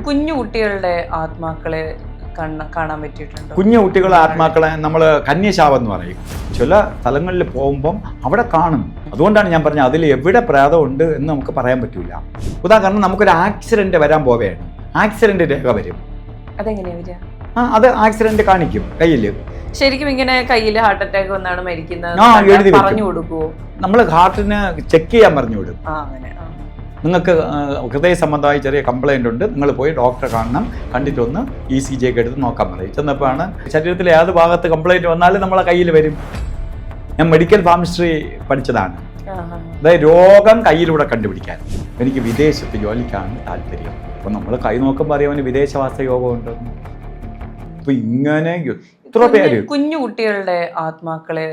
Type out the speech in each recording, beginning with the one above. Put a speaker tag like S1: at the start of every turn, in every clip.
S1: കുഞ്ഞു കുട്ടികളുടെ ആത്മാക്കളെ കാണാൻ പറ്റിയിട്ടുണ്ട്.
S2: കുഞ്ഞു കുട്ടികളുടെ ആത്മാക്കളെ നമ്മൾ കന്യശാപം എന്ന് പറയും. ചില സ്ഥലങ്ങളിൽ പോകുമ്പം അവിടെ കാണും. അതുകൊണ്ടാണ് ഞാൻ പറഞ്ഞത് അതിൽ എവിടെ പ്രേതമുണ്ട് എന്ന് നമുക്ക് പറയാൻ പറ്റില്ല. ഉദാഹരണം, നമുക്കൊരു ആക്സിഡന്റ് വരാൻ പോവുകയാണ്, ആക്സിഡന്റ് രേഖ വരും.
S1: അതെങ്ങനെയാ വരിക?
S2: അത് ആക്സിഡന്റ് കാണിക്കും കയ്യിൽ.
S1: ശരിക്കും ഇങ്ങനെ കയ്യിൽ ഹാർട്ട് അറ്റാക്ക് വന്നാണ് മരിക്കുന്നത് പറഞ്ഞു കൊടുക്കുവോ?
S2: നമ്മൾ ഹാർട്ടിന് ചെക്ക് ചെയ്യാൻ പറഞ്ഞു വിടും.
S1: അങ്ങനെ
S2: നിങ്ങൾക്ക് ഹൃദയ സംബന്ധമായി ചെറിയ കംപ്ലൈൻ്റ് ഉണ്ട്, നിങ്ങൾ പോയി ഡോക്ടറെ കാണണം, കണ്ടിട്ടൊന്ന് ECG ഒക്കെ എടുത്ത് നോക്കാൻ പറയും. ചെന്നപ്പോഴാണ് ശരീരത്തിലെ ഏത് ഭാഗത്ത് കംപ്ലൈൻറ്റ് വന്നാലും നമ്മളെ കയ്യിൽ വരും. ഞാൻ മെഡിക്കൽ ഫാർമസിസ്ട്രി പഠിച്ചതാണ്. അതായത് രോഗം കയ്യിലൂടെ കണ്ടുപിടിക്കാൻ. എനിക്ക് വിദേശത്ത് ജോലിക്കാണ് താല്പര്യം. അപ്പം നമ്മൾ കൈ നോക്കുമ്പോൾ അറിയാം അവന് വിദേശവാസ യോഗമുണ്ടെന്ന്. അപ്പം ഇങ്ങനെ എത്ര പേര്
S1: കുഞ്ഞു കുട്ടികളുടെ ആത്മാക്കളെ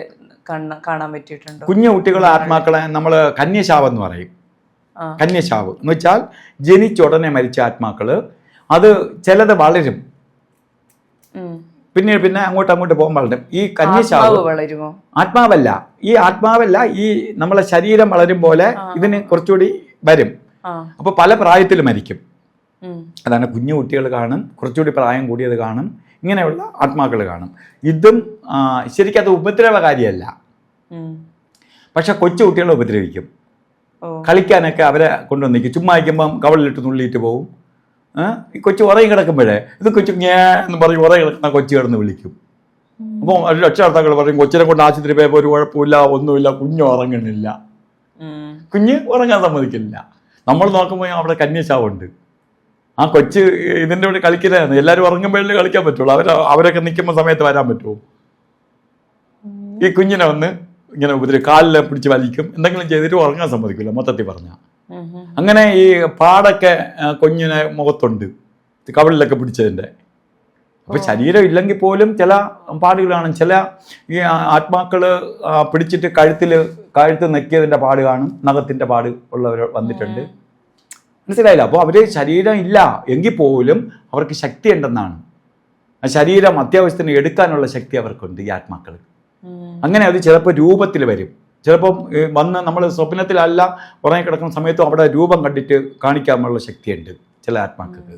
S1: കാണാൻ പറ്റിയിട്ടുണ്ട്.
S2: കുഞ്ഞു കുട്ടികളുടെ ആത്മാക്കളെ നമ്മൾ കന്യശാപം എന്ന് പറയും. കന്യശാവ് എന്ന് വെച്ചാൽ ജനിച്ച ഉടനെ മരിച്ച ആത്മാക്കള്. അത് ചിലത് വളരും, പിന്നെ അങ്ങോട്ട് പോകുമ്പോൾ വളരും. ഈ കന്യശാവ്
S1: വളരുമോ?
S2: ആത്മാവല്ല, ഈ നമ്മളെ ശരീരം വളരും പോലെ ഇതിന് കുറച്ചുകൂടി വരും. അപ്പൊ പല പ്രായത്തിൽ മരിക്കും. അതാണ് കുഞ്ഞു കുട്ടികൾ കാണും, കുറച്ചുകൂടി പ്രായം കൂടിയത് കാണും, ഇങ്ങനെയുള്ള ആത്മാക്കൾ കാണും. ഇതും ശരിക്കും അത് ഉപദ്രവകാരിയല്ല, പക്ഷെ കൊച്ചു കുട്ടികളെ ഉപദ്രവിക്കും. കളിക്കാനൊക്കെ അവരെ കൊണ്ടുവന്നിരിക്കും. ചുമ്മാ വയ്ക്കുമ്പം കവളിലിട്ട് നുള്ളിയിട്ട് പോകും. ഈ കൊച്ചു ഉറങ്ങി കിടക്കുമ്പോഴേ ഇത് കൊച്ചു എന്ന് പറയും, ഉറങ്ങി കിടക്കുന്ന കൊച്ചു കിടന്ന് വിളിക്കും. അപ്പോൾ രക്ഷകർത്താക്കൾ പറയും കൊച്ചിനെ കൊണ്ട് ആശുപത്രി പോയപ്പോൾ ഒരു കുഴപ്പമില്ല, ഒന്നുമില്ല, കുഞ്ഞ് ഉറങ്ങണില്ല, കുഞ്ഞ് ഉറങ്ങാൻ സമ്മതിക്കില്ല. നമ്മൾ നോക്കുമ്പോൾ അവിടെ കന്യശാവുണ്ട്. ആ കൊച്ച് ഇതിൻ്റെ കൂടെ കളിക്കുന്നതാണ്. എല്ലാവരും ഉറങ്ങുമ്പോഴേ കളിക്കാൻ പറ്റുള്ളൂ. അവരൊക്കെ നിൽക്കുമ്പോൾ സമയത്ത് വരാൻ പറ്റുമോ? ഈ കുഞ്ഞിനെ വന്ന് ഇങ്ങനെ ഉപദ്രവം, കാലിലെ പിടിച്ച് വലിക്കും, എന്തെങ്കിലും ചെയ്തിട്ട് ഉറങ്ങാൻ സമ്മതിക്കില്ല മൊത്തത്തിൽ പറഞ്ഞാൽ. അങ്ങനെ ഈ പാടൊക്കെ കുഞ്ഞിനെ മുഖത്തുണ്ട്, കവിളിലൊക്കെ പിടിച്ചതിൻ്റെ. അപ്പോൾ ശരീരം ഇല്ലെങ്കിൽ പോലും ചില പാടുകൾ കാണും. ചില ഈ ആത്മാക്കൾ പിടിച്ചിട്ട് കഴുത്ത് നെക്കിയതിൻ്റെ പാട് കാണും, നഖത്തിൻ്റെ പാട് ഉള്ളവർ വന്നിട്ടുണ്ട്. മനസ്സിലായില്ല? അപ്പോൾ അവർ ശരീരം ഇല്ല എങ്കിൽ പോലും അവർക്ക് ശക്തി ഉണ്ടെന്നാണ്. ആ ശരീരം അത്യാവശ്യത്തിന് എടുക്കാനുള്ള ശക്തി അവർക്കുണ്ട് ഈ ആത്മാക്കൾ. അങ്ങനെ അത് ചിലപ്പോൾ രൂപത്തിൽ വരും. ചിലപ്പം വന്ന് നമ്മൾ സ്വപ്നത്തിലല്ല ഉറങ്ങിക്കിടക്കുന്ന സമയത്തും അവിടെ രൂപം കണ്ടിട്ട് കാണിക്കാനുള്ള ശക്തിയുണ്ട് ചില ആത്മാക്കൾക്ക്.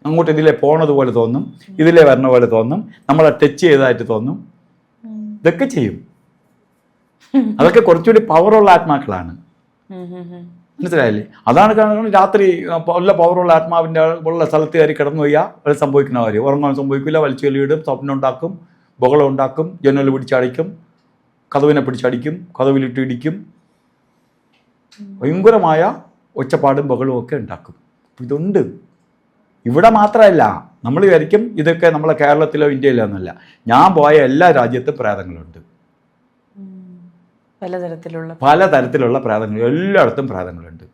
S2: അങ്ങോട്ട് ഇതിലെ പോണതുപോലെ തോന്നും, ഇതിലെ വരണ പോലെ തോന്നും, നമ്മളെ ടച്ച് ചെയ്തതായിട്ട് തോന്നും. ഇതൊക്കെ ചെയ്യും. അതൊക്കെ കുറച്ചുകൂടി പവറുള്ള ആത്മാക്കളാണ്. മനസ്സിലായില്ലേ? അതാണ് കാരണം രാത്രി നല്ല പവറുള്ള ആത്മാവിൻ്റെ ഉള്ള സ്ഥലത്ത് കയറി കിടന്നു പോയാൽ അത് സംഭവിക്കുന്ന കാര്യം. ഉറങ്ങാൻ സംഭവിക്കില്ല, വലിച്ചു വലിയിടും, സ്വപ്നം ഉണ്ടാക്കും, ബഹളം ഉണ്ടാക്കും, ജനൽ പിടിച്ചടിക്കും, കതവിനെ പിടിച്ചടിക്കും, കതവിലിട്ട് ഇടിക്കും, ഭയങ്കരമായ ഒച്ചപ്പാടും ബഹളവും ഒക്കെ ഉണ്ടാക്കും. ഇതുണ്ട്. ഇവിടെ മാത്രമല്ല, നമ്മൾ വിചാരിക്കും ഇതൊക്കെ നമ്മളെ കേരളത്തിലോ ഇന്ത്യയിലോ ഒന്നുമല്ല. ഞാൻ പോയ എല്ലാ രാജ്യത്തും പ്രേതങ്ങളുണ്ട്. പലതരത്തിലുള്ള പ്രേതങ്ങൾ എല്ലായിടത്തും പ്രേതങ്ങളുണ്ട്.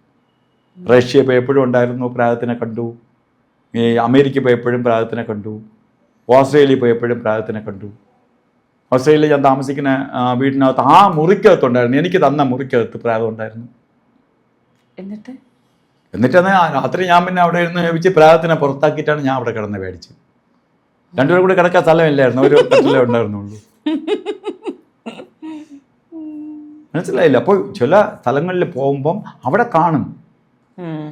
S2: റഷ്യ പോയപ്പോഴും ഉണ്ടായിരുന്നു, പ്രേതത്തിനെ കണ്ടു. ഈ അമേരിക്ക പോയപ്പോഴും പ്രേതത്തിനെ കണ്ടു. ഓസ്ട്രേലിയ പോയപ്പോഴും പ്രേതത്തിനെ കണ്ടു. ഓസ്ട്രേലിയ ഞാൻ താമസിക്കുന്ന വീടിനകത്ത് ആ മുറിക്കകത്തുണ്ടായിരുന്നു, എനിക്ക് തന്ന മുറിക്കകത്ത് പ്രേതം ഉണ്ടായിരുന്നു. എന്നിട്ടാണ് രാത്രി ഞാൻ പിന്നെ അവിടെ ഇരുന്ന് വെച്ച് പ്രേതത്തിനെ പുറത്താക്കിയിട്ടാണ് ഞാൻ അവിടെ കിടന്ന് മേടിച്ച്. രണ്ടുപേരും കൂടി കിടക്കാൻ സ്ഥലമില്ലായിരുന്നു, ഒരു കട്ടിലേ ഉണ്ടായിരുന്നുള്ളൂ. മനസ്സിലായില്ല? അപ്പോൾ ചില സ്ഥലങ്ങളിൽ പോകുമ്പം അവിടെ കാണും.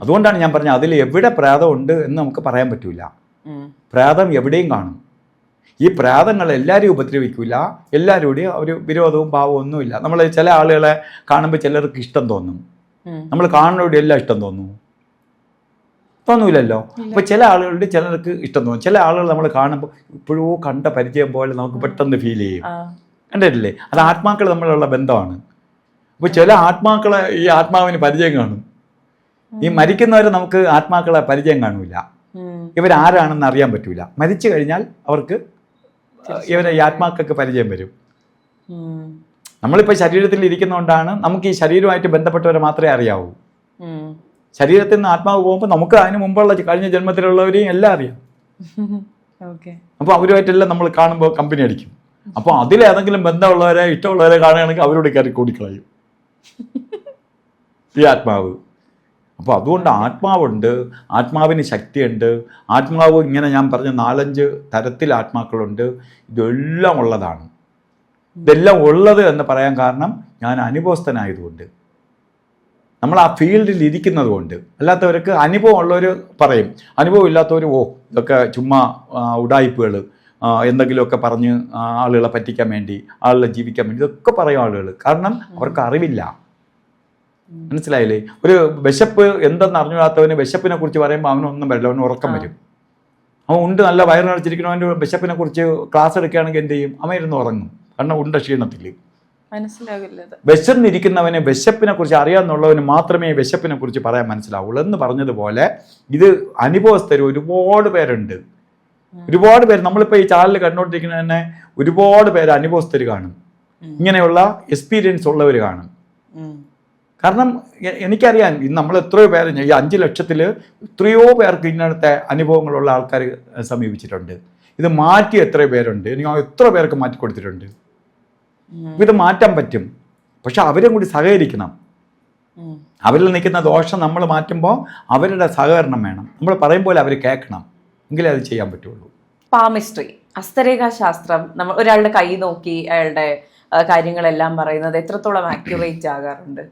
S2: അതുകൊണ്ടാണ് ഞാൻ പറഞ്ഞത് അതിൽ എവിടെ പ്രേതം ഉണ്ട് എന്ന് നമുക്ക് പറയാൻ പറ്റൂല. പ്രേതം എവിടെയും കാണും. ഈ പ്രേതങ്ങൾ എല്ലാവരെയും ഉപദ്രവിക്കില്ല, എല്ലാവരോടെയും ഒരു വിരോധവും ഭാവവും ഒന്നുമില്ല. നമ്മൾ ചില ആളുകളെ കാണുമ്പോൾ ചിലർക്ക് ഇഷ്ടം തോന്നും, നമ്മൾ കാണുന്നവരുടെ എല്ലാം ഇഷ്ടം തോന്നൂലല്ലോ. അപ്പോൾ ചില ആളുകളുടെ ചിലർക്ക് ഇഷ്ടം തോന്നും. ചില ആളുകൾ നമ്മൾ കാണുമ്പോൾ ഇപ്പോഴോ കണ്ട പരിചയം പോലെ നമുക്ക് പെട്ടെന്ന് ഫീൽ ചെയ്യും. കണ്ടിട്ടില്ലേ? അത് ആത്മാക്കൾ തമ്മിലുള്ള ബന്ധമാണ്. അപ്പോൾ ചില ആത്മാക്കളെ ഈ ആത്മാവിന് പരിചയം കാണും. ഈ മരിക്കുന്നവരെ നമുക്ക് ആത്മാക്കളെ പരിചയം കാണൂല, ഇവരാരാണെന്ന് അറിയാൻ പറ്റൂല. മരിച്ചു കഴിഞ്ഞാൽ അവർക്ക് ഇവരെ ഈ ആത്മാക്കൾക്ക് പരിചയം വരും. നമ്മളിപ്പോൾ ശരീരത്തിൽ ഇരിക്കുന്നതുകൊണ്ടാണ് നമുക്ക് ഈ ശരീരവുമായിട്ട് ബന്ധപ്പെട്ടവരെ മാത്രമേ അറിയാവൂ. ശരീരത്തിൽ നിന്ന് ആത്മാവ് പോകുമ്പോൾ നമുക്ക് അതിന് മുമ്പുള്ള കഴിഞ്ഞ ജന്മത്തിലുള്ളവരെയും എല്ലാം അറിയാം. അപ്പോൾ അവരുമായിട്ടെല്ലാം നമ്മൾ കാണുമ്പോൾ കമ്പനി അടിക്കും. അപ്പോൾ അതിലേതെങ്കിലും ബന്ധമുള്ളവരെ ഇഷ്ടമുള്ളവരെ കാണുകയാണെങ്കിൽ അവരോട് കയറി കൂടിക്കളയും ഈ ആത്മാവ്. അപ്പോൾ അതുകൊണ്ട് ആത്മാവുണ്ട്, ആത്മാവിന് ശക്തിയുണ്ട്. ആത്മാവ് ഇങ്ങനെ ഞാൻ പറഞ്ഞ 4-5 തരത്തിൽ ആത്മാക്കളുണ്ട്. ഇതെല്ലാം ഉള്ളതാണ്. ഇതെല്ലാം ഉള്ളത് എന്ന് പറയാൻ കാരണം ഞാൻ അനുഭവസ്ഥനായതുകൊണ്ട്. നമ്മൾ ആ ഫീൽഡിൽ ഇരിക്കുന്നത് കൊണ്ട്. അല്ലാത്തവർക്ക് അനുഭവം ഉള്ളവർ പറയും, അനുഭവം ഇല്ലാത്തവർ ഇതൊക്കെ ചുമ്മാ ഉടായിപ്പുകൾ, എന്തെങ്കിലുമൊക്കെ പറഞ്ഞ് ആളുകളെ പറ്റിക്കാൻ വേണ്ടി, ആളുകളെ ജീവിക്കാൻ വേണ്ടി ഇതൊക്കെ പറയും ആളുകൾ. കാരണം അവർക്ക് അറിവില്ല. മനസ്സിലായില്ലേ? ഒരു വിശപ്പ് എന്തെന്ന് അറിഞ്ഞാത്തവന് വിശപ്പിനെ കുറിച്ച് പറയുമ്പോൾ അവനൊന്നും വരില്ല, അവന് ഉറക്കം വരും. അവൻ ഉണ്ട് നല്ല വയറിനടിച്ചിരിക്കണവൻ്റെ വിശപ്പിനെ കുറിച്ച് ക്ലാസ് എടുക്കുകയാണെങ്കിൽ എന്ത് ചെയ്യും? അവൻ ഇരുന്ന് ഉറങ്ങും. കാരണം ഉണ്ട് ക്ഷീണത്തിൽ. വിശന്നിരിക്കുന്നവന് വിശപ്പിനെ കുറിച്ച് അറിയാമെന്നുള്ളവന് മാത്രമേ വിശപ്പിനെ കുറിച്ച് പറയാൻ മനസ്സിലാവുള്ളൂ എന്ന് പറഞ്ഞതുപോലെ ഇത് അനുഭവസ്ഥർ ഒരുപാട് പേരുണ്ട്. ഒരുപാട് പേര് നമ്മളിപ്പോൾ ഈ ചാനൽ കണ്ടുകൊണ്ടിരിക്കുന്ന തന്നെ ഒരുപാട് പേര് അനുഭവസ്ഥർ കാണും, ഇങ്ങനെയുള്ള എക്സ്പീരിയൻസ് ഉള്ളവർ കാണും. കാരണം എനിക്കറിയാം, നമ്മൾ എത്രയോ പേര്, ഈ 5 ലക്ഷത്തിൽ എത്രയോ പേർക്ക് ഇങ്ങനത്തെ അനുഭവങ്ങളുള്ള ആൾക്കാർ സമീപിച്ചിട്ടുണ്ട്. ഇത് മാറ്റി എത്രയോ പേരുണ്ട്, എനിക്ക് എത്ര പേർക്ക് മാറ്റി കൊടുത്തിട്ടുണ്ട്. ഇത് മാറ്റാൻ പറ്റും, പക്ഷെ അവരും കൂടി സഹകരിക്കണം. അവരിൽ നിൽക്കുന്ന ദോഷം നമ്മൾ മാറ്റുമ്പോൾ അവരുടെ സഹകരണം വേണം. നമ്മൾ പറയുമ്പോൾ അവർ കേൾക്കണം, എങ്കിലേ അത് ചെയ്യാൻ പറ്റുള്ളൂ.
S1: പാമിസ്ട്രി, ഹസ്തരേഖാശാസ്ത്രം, നമ്മൾ ഒരാളുടെ കൈ നോക്കി അയാളുടെ കാര്യങ്ങളെല്ലാം പറയുന്നത് എത്രത്തോളം ആക്യുറേറ്റ് ആകാറുണ്ട്?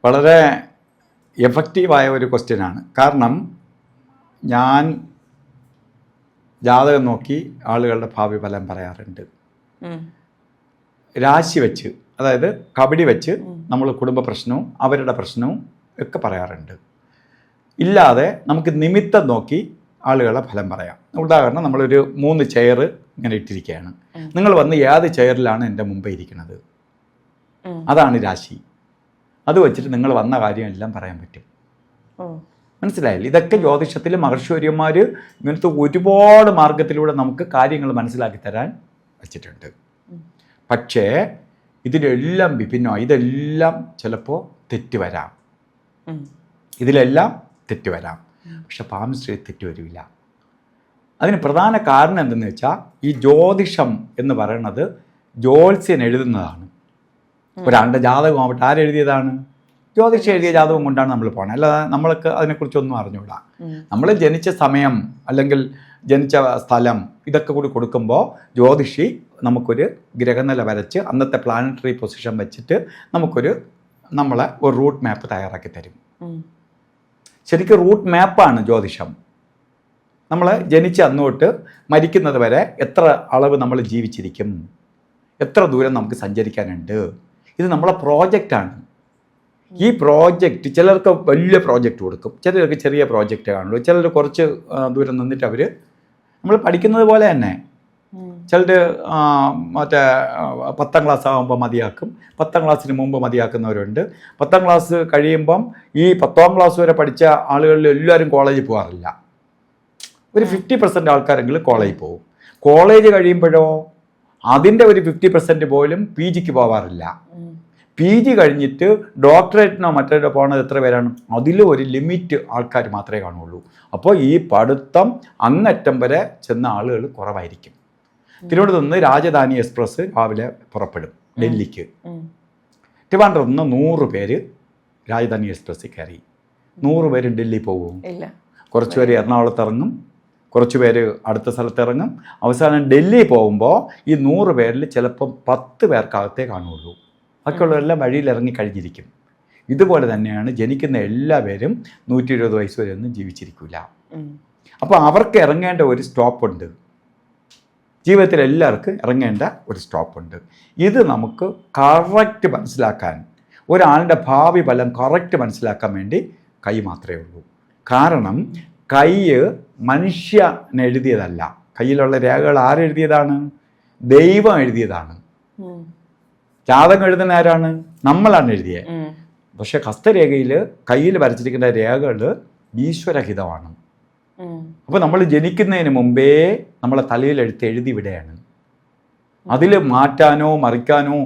S2: വളരെ എഫക്റ്റീവായ ഒരു ക്വസ്റ്റ്യനാണ്. കാരണം ഞാൻ ജാതകം നോക്കി ആളുകളുടെ ഭാവി ഫലം പറയാറുണ്ട്. രാശി വെച്ച്, അതായത് കബഡി വെച്ച് നമ്മൾ കുടുംബ പ്രശ്നവും അവരുടെ പ്രശ്നവും ഒക്കെ പറയാറുണ്ട്. ഇല്ലാതെ നമുക്ക് നിമിത്തം നോക്കി ആളുകളെ ഫലം പറയാം. ഉദാഹരണം, നമ്മളൊരു 3 ചെയർ ഇങ്ങനെ ഇട്ടിരിക്കുകയാണ്. നിങ്ങൾ വന്ന് ഏത് ചെയറിലാണ് എൻ്റെ മുമ്പേ ഇരിക്കുന്നത്, അതാണ് രാശി. അത് വെച്ചിട്ട് നിങ്ങൾ വന്ന കാര്യം എല്ലാം പറയാൻ പറ്റും. മനസ്സിലായില്ലേ? ഇതൊക്കെ ജ്യോതിഷത്തിൽ മഹർഷിവര്യന്മാർ ഇങ്ങനത്തെ ഒരുപാട് മാർഗത്തിലൂടെ നമുക്ക് കാര്യങ്ങൾ മനസ്സിലാക്കി തരാൻ വെച്ചിട്ടുണ്ട്. പക്ഷേ ഇതിലെല്ലാം വിഭിന്നമാണ്. ഇതെല്ലാം ചിലപ്പോൾ തെറ്റ് വരാം, ഇതിലെല്ലാം തെറ്റ് വരാം. പക്ഷെ പാമിസ്ട്രി തെറ്റ് വരില്ല. അതിന് പ്രധാന കാരണം എന്തെന്ന് വെച്ചാൽ, ഈ ജ്യോതിഷം എന്ന് പറയുന്നത് ജ്യോത്സ്യൻ എഴുതുന്നതാണ്. ഒരാളുടെ ജാതകം ആവട്ടെ, ആരെഴുതിയതാണ്? ജ്യോതിഷം എഴുതിയ ജാതകം കൊണ്ടാണ് നമ്മൾ പോകണത്. അല്ലാതെ നമ്മൾക്ക് അതിനെക്കുറിച്ചൊന്നും അറിഞ്ഞുകൂടാ. നമ്മൾ ജനിച്ച സമയം അല്ലെങ്കിൽ ജനിച്ച സ്ഥലം ഇതൊക്കെ കൂടി കൊടുക്കുമ്പോൾ ജ്യോതിഷി നമുക്കൊരു ഗ്രഹനില വരച്ച് അന്നത്തെ പ്ലാനറ്ററി പൊസിഷൻ വെച്ചിട്ട് നമ്മളെ ഒരു റൂട്ട് മാപ്പ് തയ്യാറാക്കി തരും. ശരിക്കും റൂട്ട് മാപ്പാണ് ജ്യോതിഷം. നമ്മൾ ജനിച്ച അന്ന് തൊട്ട് മരിക്കുന്നത് വരെ എത്ര അളവ് നമ്മൾ ജീവിച്ചിരിക്കും, എത്ര ദൂരം നമുക്ക് സഞ്ചരിക്കാനുണ്ട്, ഇത് നമ്മളെ പ്രോജക്റ്റാണ്. ഈ പ്രോജക്റ്റ് ചിലർക്ക് വലിയ പ്രോജക്റ്റ് കൊടുക്കും, ചിലർക്ക് ചെറിയ പ്രോജക്റ്റ് കാണുള്ളൂ, ചിലർ കുറച്ച് ദൂരം നിന്നിട്ട് അവർ നമ്മൾ പഠിക്കുന്നത് പോലെ തന്നെ ചിലർ മറ്റേ 10ാം ക്ലാസ് ആകുമ്പോൾ മതിയാക്കും, 10ാം ക്ലാസ്സിന് മുമ്പ് മതിയാക്കുന്നവരുണ്ട്. 10ാം ക്ലാസ് കഴിയുമ്പം ഈ 10ാം ക്ലാസ് വരെ പഠിച്ച ആളുകളിൽ എല്ലാവരും കോളേജിൽ പോകാറില്ല. ഒരു 50% ആൾക്കാരെങ്കിലും കോളേജിൽ പോകും. കോളേജ് കഴിയുമ്പോഴോ അതിൻ്റെ ഒരു 50% പോലും PGക്ക് പോകാറില്ല. PG കഴിഞ്ഞിട്ട് ഡോക്ടറേറ്റിനോ മറ്റോ പോകുന്നത് എത്ര പേരാണ്? അതിലും ഒരു ലിമിറ്റ് ആൾക്കാർ മാത്രമേ കാണുള്ളൂ. അപ്പോൾ ഈ പഠിത്തം അങ്ങറ്റം വരെ ചെന്ന ആളുകൾ കുറവായിരിക്കും. തിരുവനന്തപുരത്ത് നിന്ന് രാജധാനി എക്സ്പ്രസ് രാവിലെ പുറപ്പെടും ഡൽഹിക്ക്. ട്രിവാൻഡ്രത്ത് നിന്ന് 100 പേര് രാജധാനി എക്സ്പ്രസ്സിൽ കയറി. 100 പേര് ഡൽഹി പോകും. കുറച്ച് പേര് എറണാകുളത്ത് ഇറങ്ങും, കുറച്ച് പേര് അടുത്ത സ്ഥലത്ത് ഇറങ്ങും. അവസാനം ഡൽഹി പോകുമ്പോൾ ഈ 100 പേരിൽ ചിലപ്പം 10 പേർക്കകത്തേ കാണുള്ളൂ. ബാക്കിയുള്ളവരെല്ലാം വഴിയിൽ ഇറങ്ങി കഴിഞ്ഞിരിക്കും. ഇതുപോലെ തന്നെയാണ് ജനിക്കുന്ന എല്ലാവരും 120 വയസ്സ് വരെ ഒന്നും ജീവിച്ചിരിക്കില്ല. അപ്പോൾ അവർക്ക് ഇറങ്ങേണ്ട ഒരു സ്റ്റോപ്പുണ്ട്. ജീവിതത്തിൽ എല്ലാവർക്കും ഇറങ്ങേണ്ട ഒരു സ്റ്റോപ്പുണ്ട്. ഇത് നമുക്ക് കറക്റ്റ് മനസ്സിലാക്കാൻ, ഒരാളുടെ ഭാവി ഫലം കറക്റ്റ് മനസ്സിലാക്കാൻ വേണ്ടി കൈ മാത്രമേ ഉള്ളൂ. കാരണം കൈ മനുഷ്യൻ എഴുതിയതല്ല. കയ്യിലുള്ള രേഖകൾ ആരെഴുതിയതാണ്? ദൈവം എഴുതിയതാണ്. ജാതകം എഴുതുന്ന ആരാണ്? നമ്മളാണ് എഴുതിയത്. പക്ഷെ ഹസ്തരേഖയിൽ കയ്യിൽ വരച്ചിരിക്കുന്ന രേഖകൾ ഈശ്വരഹിതമാണ്. അപ്പോൾ നമ്മൾ ജനിക്കുന്നതിന് മുമ്പേ നമ്മളെ തലയിൽ എഴുതി വിടുകയാണ്. അതിൽ മാറ്റാനോ മറിക്കാനോ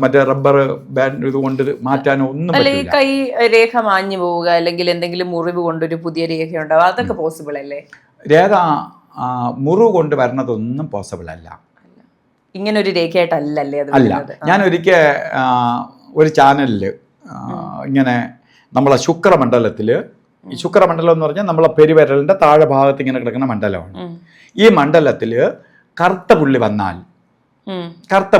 S2: മറ്റേ റബ്ബർ ബാൻഡ് ഇതുകൊണ്ട് മാറ്റാനോ ഒന്നും പറ്റില്ല.
S1: കൈ രേഖ മാഞ്ഞു പോവുക അല്ലെങ്കിൽ എന്തെങ്കിലും മുറിവ് കൊണ്ടൊരു പുതിയ രേഖ ഉണ്ടാവുക, അതൊക്കെ പോസിബിൾ അല്ലേ?
S2: രേഖ മുറിവ് കൊണ്ട് വരണതൊന്നും പോസിബിൾ അല്ല.
S1: ഇങ്ങനെ ഒരു രേഖയായിട്ടല്ലേ അത്?
S2: അല്ല. ഞാൻ ഒരിക്കൽ ഒരു ചാനലിൽ ഇങ്ങനെ നമ്മളെ ശുക്രമണ്ഡലത്തിൽ, ഈ ശുക്രമണ്ഡലം എന്ന് പറഞ്ഞാൽ നമ്മളെ പെരുവിരലിൻ്റെ താഴെ ഭാഗത്ത് ഇങ്ങനെ കിടക്കുന്ന മണ്ഡലമാണ്. ഈ മണ്ഡലത്തിൽ കറുത്ത പുള്ളി വന്നാൽ, കറുത്ത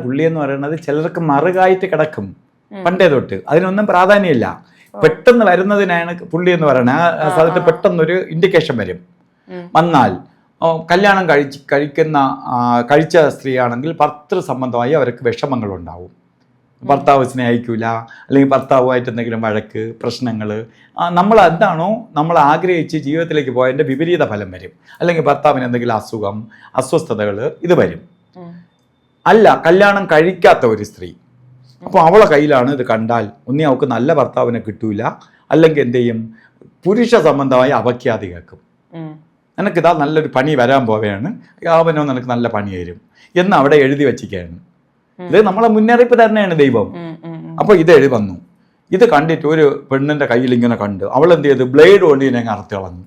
S2: പുള്ളി എന്ന് പറയുന്നത് ചിലർക്ക് മറുകായിട്ട് കിടക്കും, പണ്ടേ തൊട്ട്. അതിനൊന്നും പ്രാധാന്യമില്ല. പെട്ടെന്ന് വരുന്നതിനാണ് പുള്ളി എന്ന് പറയുന്നത്. ആ സ്ഥലത്ത് പെട്ടെന്നൊരു ഇൻഡിക്കേഷൻ വരും. വന്നാൽ കല്യാണം കഴിച്ച സ്ത്രീയാണെങ്കിൽ ഭർത്തൃ സംബന്ധമായി അവർക്ക് വിഷമങ്ങളുണ്ടാവും. ഭർത്താവ് സ്നേഹിക്കൂല, അല്ലെങ്കിൽ ഭർത്താവുമായിട്ട് എന്തെങ്കിലും വഴക്ക്, പ്രശ്നങ്ങൾ, നമ്മൾ എന്താണോ നമ്മൾ ആഗ്രഹിച്ച് ജീവിതത്തിലേക്ക് പോയതിൻ്റെ വിപരീത ഫലം വരും. അല്ലെങ്കിൽ ഭർത്താവിന് എന്തെങ്കിലും അസുഖം, അസ്വസ്ഥതകൾ ഇത് വരും. അല്ല, കല്യാണം കഴിക്കാത്ത ഒരു സ്ത്രീ, അപ്പോൾ അവളെ കയ്യിലാണ് ഇത് കണ്ടാൽ ഒന്നീ അവൾക്ക് നല്ല ഭർത്താവിനെ കിട്ടൂല, അല്ലെങ്കിൽ എന്ത് ചെയ്യും, പുരുഷ സംബന്ധമായി അപഖ്യാതി കേൾക്കും. നിനക്കിതാ നല്ലൊരു പണി വരാൻ പോവുകയാണ്, അവനോ നിനക്ക് നല്ല പണി തരും എന്ന് അവിടെ എഴുതി വെച്ചിരിക്കുകയാണ്. ഇത് നമ്മളെ മുന്നറിയിപ്പ് തന്നെയാണ് ദൈവം. അപ്പോൾ ഇത് എഴുതി വന്നു. ഇത് കണ്ടിട്ട് ഒരു പെണ്ണിന്റെ കയ്യിൽ ഇങ്ങനെ കണ്ട് അവൾ എന്ത് ചെയ്തു, ബ്ലേഡ് കൊണ്ട് ഇതിനെ അറുത്ത് കളഞ്ഞു.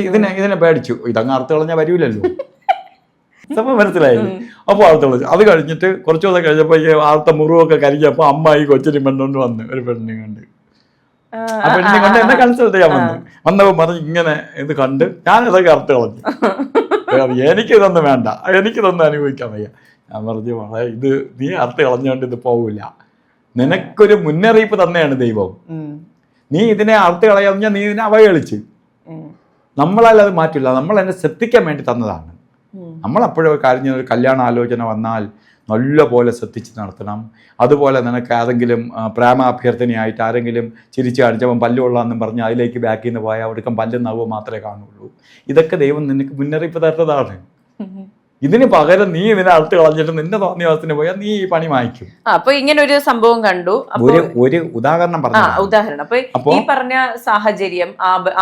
S2: ഇതിനെ പേടിച്ചു, ഇതങ്ങ് അറുത്ത് കളഞ്ഞാൽ വരൂലല്ലോ. സംഭവം മനസ്സിലായി. അപ്പോൾ അറുത്ത് കളഞ്ഞു. അത് കഴിഞ്ഞിട്ട് കുറച്ചു ദിവസം കഴിഞ്ഞപ്പോൾ ഈ ആർത്ത മുറിവൊക്കെ കരിഞ്ഞപ്പോൾ അമ്മ ഈ കൊച്ചിനെ പെണ്ണുകൊണ്ട് വന്ന് ഒരു പെണ്ണിനെ കണ്ട്, ആ പെണ്ണിനെ കൊണ്ട് എന്നെ കൺസൾട്ട് ചെയ്യാൻ വന്നപ്പോൾ പറഞ്ഞു ഇങ്ങനെ ഇത് കണ്ട് ഞാനിതൊക്കെ അറുത്ത് കളഞ്ഞു, എനിക്കിതൊന്നും വേണ്ട, എനിക്കിതൊന്നും അനുഭവിക്കാൻ വയ്യ. ഞാൻ പറഞ്ഞു മോളെ, ഇത് നീ അറുത്ത് കളഞ്ഞുകൊണ്ട് ഇത് പോവില്ല, നിനക്കൊരു മുന്നറിയിപ്പ് തന്നെയാണ് ദൈവം. നീ ഇതിനെ അറുത്ത് കളയാൻ നീ ഇതിനെ അവഹേളിച്ച്, നമ്മളാൽ അത് മാറ്റില്ല, നമ്മൾ എന്നെ ശ്രദ്ധിക്കാൻ വേണ്ടി തന്നതാണ്. നമ്മളപ്പോഴും കഴിഞ്ഞ ഒരു കല്യാണ ആലോചന വന്നാൽ നല്ല പോലെ ശ്രദ്ധിച്ച് നടത്തണം. അതുപോലെ നിനക്ക് ഏതെങ്കിലും പ്രേമാഭ്യർത്ഥനയായിട്ട് ആരെങ്കിലും ചിരിച്ചു കാണിച്ചവൻ പല്ലുകൊള്ളാമെന്നും പറഞ്ഞ് അതിലേക്ക് ബാക്കിൽ നിന്ന് പോയാൽ അവിടേക്കും പല്ലും നവോ മാത്രമേ കാണുള്ളൂ. ഇതൊക്കെ ദൈവം നിനക്ക് മുന്നറിയിപ്പ് തരുന്നതാണ്. ഇതിന് പകരം നീ ഇതിനെ അറുത്ത് കളഞ്ഞിട്ട് നിന്റെ തോന്നിയവസ്ഥന് പോയാൽ നീ ഈ പണി വാങ്ങിക്കും.
S1: അപ്പൊ ഇങ്ങനെ ഒരു സംഭവം കണ്ടു.
S2: ഒരു ഉദാഹരണം
S1: ഉദാഹരണം അപ്പൊ ഈ പറഞ്ഞ സാഹചര്യം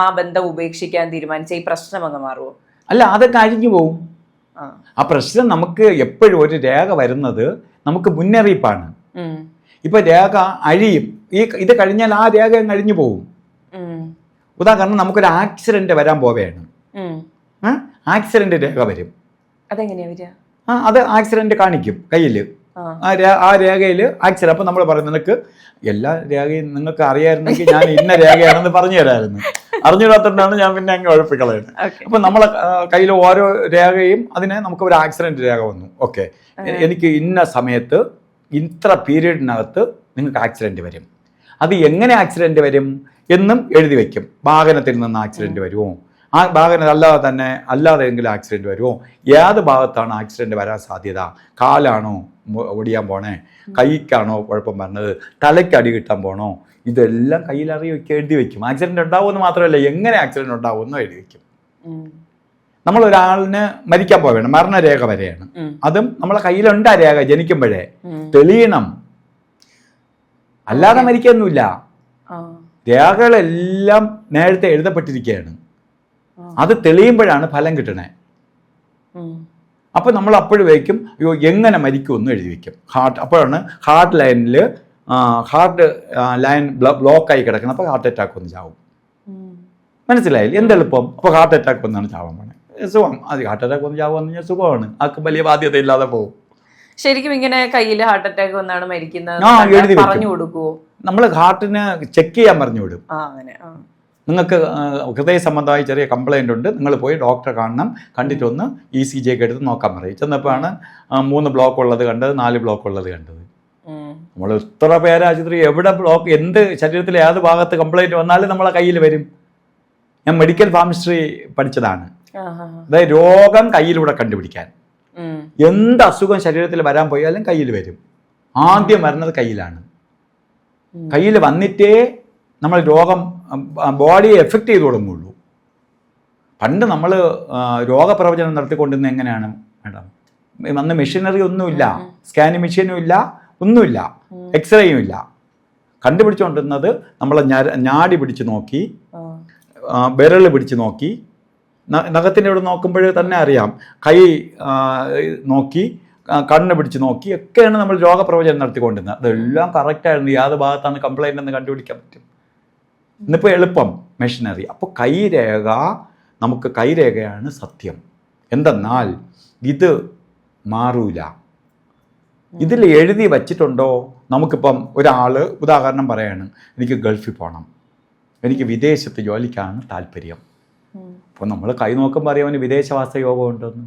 S1: ആ ബന്ധം ഉപേക്ഷിക്കാൻ തീരുമാനിച്ച ഈ പ്രശ്നം അങ്ങ് മാറുമോ?
S2: അല്ല, അതൊക്കെ അഴിഞ്ഞു പോവും. ആ പ്രശ്നം നമുക്ക് എപ്പോഴും ഒരു രേഖ വരുന്നത് നമുക്ക് മുന്നറിയിപ്പാണ്. ഇപ്പൊ രേഖ അഴിയും, ഇത് കഴിഞ്ഞാൽ ആ രേഖ അഴിഞ്ഞു പോവും. ഉദാഹരണം, നമുക്കൊരു ആക്സിഡന്റ് വരാൻ പോവുകയാണ്, ആക്സിഡന്റ് രേഖ വരും.
S1: അതെങ്ങനെയാ വരിക?
S2: അത് ആക്സിഡന്റ് കാണിക്കും കയ്യിൽ, ആ രേഖയിൽ ആക്സിഡന്റ്. അപ്പൊ നമ്മൾ പറയും നിനക്ക് എല്ലാ രേഖയും നിങ്ങൾക്ക് അറിയായിരുന്നെങ്കിൽ ഞാൻ ഇന്ന രേഖയാണെന്ന് പറഞ്ഞു തരാമായിരുന്നു. അറിഞ്ഞിടാത്തോണ്ടാണ് ഞാൻ പിന്നെ അങ്ങ് ഉഴപ്പിക്കളയുന്നത്. അപ്പൊ നമ്മളെ കയ്യിൽ ഓരോ രേഖയും അതിനെ നമുക്ക് ഒരു ആക്സിഡന്റ് രേഖ വന്നു, ഓക്കെ, എനിക്ക് ഇന്ന സമയത്ത് ഇത്ര പീരീഡിനകത്ത് നിങ്ങൾക്ക് ആക്സിഡന്റ് വരും. അത് എങ്ങനെ ആക്സിഡന്റ് വരും എന്നും എഴുതി വെക്കും. വാഹനത്തിൽ നിന്ന് ആക്സിഡന്റ് വരുമോ, ആ വാഹനം അല്ലാതെ എങ്കിലും ആക്സിഡന്റ് വരുമോ, ഏത് ഭാഗത്താണ് ആക്സിഡന്റ് വരാൻ സാധ്യത, കാലാണോ ഒടിയാൻ പോണേ, കൈക്കാണോ കുഴപ്പം പറഞ്ഞത്, തലയ്ക്ക് അടി കിട്ടാൻ പോണോ, ഇതെല്ലാം കയ്യിൽ എഴുതി വെക്കും. ആക്സിഡന്റ് ഉണ്ടാവുമെന്ന് മാത്രമല്ല, എങ്ങനെ ആക്സിഡന്റ് ഉണ്ടാവുമെന്നും എഴുതി വെക്കും. നമ്മൾ ഒരാളിന് മരിക്കാൻ പോവുകയാണ്, മരണരേഖ വരെയാണ്, അതും നമ്മളെ കയ്യിലുണ്ട്. ആ രേഖ ജനിക്കുമ്പോഴേ തെളിയണം, അല്ലാതെ മരിക്കൊന്നുമില്ല. രേഖകളെല്ലാം നേരത്തെ എഴുതപ്പെട്ടിരിക്കുകയാണ്, അത് തെളിയുമ്പോഴാണ് ഫലം കിട്ടണേ. അപ്പൊ നമ്മൾ അപ്പോഴും വയ്ക്കും, അയ്യോ എങ്ങനെ മരിക്കുമെന്ന് എഴുതി വെക്കും. അപ്പോഴാണ് ഹാർട്ട് ലൈൻ ബ്ലോക്കായി കിടക്കണം, അപ്പോൾ ഹാർട്ട് അറ്റാക്ക് വന്ന് ചാവും. മനസ്സിലായില്ല? എന്തെളുപ്പം. അപ്പോൾ ഹാർട്ട് അറ്റാക്ക് വന്നാണ് ചാവാൻ പോണേ, സുഖം. അത് ഹാർട്ട് അറ്റാക്ക് വന്ന് ചാവുകയെന്ന് പറഞ്ഞാൽ സുഖമാണ്, ആർക്കും വലിയ ബാധ്യത ഇല്ലാതെ പോകും.
S1: ശരിക്കും ഇങ്ങനെ കയ്യിൽ ഹാർട്ട് അറ്റാക്ക് വന്നാണ് മരിക്കുന്നത് പറഞ്ഞു കൊടുക്കുവോ?
S2: നമ്മൾ ഹാർട്ടിന് ചെക്ക് ചെയ്യാൻ പറഞ്ഞു വിടും. നിങ്ങൾക്ക് ഹൃദയ സംബന്ധമായി ചെറിയ കംപ്ലൈൻ്റ് ഉണ്ട്, നിങ്ങൾ പോയി ഡോക്ടറെ കാണണം, കണ്ടിട്ടൊന്ന് ECG ഒക്കെ എടുത്ത് നോക്കാൻ പറയും. ചെന്നപ്പോഴാണ് 3 ബ്ലോക്ക് ഉള്ളത് കണ്ടത്, 4 ബ്ലോക്ക് ഉള്ളത് കണ്ടത്. നമ്മൾ ഇത്ര പേര് ആശുപത്രി എവിടെ ബ്ലോക്ക്, എന്ത് ശരീരത്തിലെ ഏത് ഭാഗത്ത് കംപ്ലൈൻറ്റ് വന്നാലും നമ്മളെ കയ്യിൽ വരും. ഞാൻ മെഡിക്കൽ ഫാർമസിസ്ട്രി പഠിച്ചതാണ്. അതായത് രോഗം കയ്യിലൂടെ കണ്ടുപിടിക്കാൻ, എന്ത് അസുഖം ശരീരത്തിൽ വരാൻ പോയാലും കയ്യിൽ വരും. ആദ്യം വരുന്നത് കയ്യിലാണ്. കയ്യിൽ വന്നിട്ടേ നമ്മൾ രോഗം ബോഡിയെ എഫക്റ്റ് ചെയ്ത് തുടങ്ങുള്ളൂ. പണ്ട് നമ്മൾ രോഗപ്രവചനം നടത്തിക്കൊണ്ടിരുന്നത് എങ്ങനെയാണ് മാഡം? അന്ന് മെഷീനറി ഒന്നുമില്ല, സ്കാനിങ് മെഷീനും ഇല്ല, ഒന്നുമില്ല, എക്സ്റേയും ഇല്ല. കണ്ടുപിടിച്ചുകൊണ്ടിരുന്നത് നമ്മളെ ഞാടി പിടിച്ച് നോക്കി, വിരൽ പിടിച്ച് നോക്കി, നഖത്തിൻ്റെ ഇവിടെ നോക്കുമ്പോൾ തന്നെ അറിയാം, കൈ നോക്കി, കണ്ണ് പിടിച്ച് നോക്കി ഒക്കെയാണ് നമ്മൾ രോഗപ്രവചനം നടത്തിക്കൊണ്ടിരുന്നത്. അതെല്ലാം കറക്റ്റായിരുന്നു, ഏത് ഭാഗത്താണ് കംപ്ലൈൻ്റ് എന്ന് കണ്ടുപിടിക്കാൻ പറ്റും. ഇന്നിപ്പോൾ എളുപ്പം മെഷീനറി. അപ്പോൾ കൈരേഖ, നമുക്ക് കൈരേഖയാണ് സത്യം. എന്തെന്നാൽ ഇത് മാറൂല. ഇതിൽ എഴുതി വച്ചിട്ടുണ്ടോ? നമുക്കിപ്പം ഒരാൾ ഉദാഹരണം പറയാണ്, എനിക്ക് ഗൾഫിൽ പോകണം, എനിക്ക് വിദേശത്ത് ജോലിക്കാണ് താല്പര്യം. അപ്പോൾ നമ്മൾ കൈ നോക്കുമ്പോൾ അറിയാം അവന് വിദേശവാസ യോഗം ഉണ്ടെന്ന്.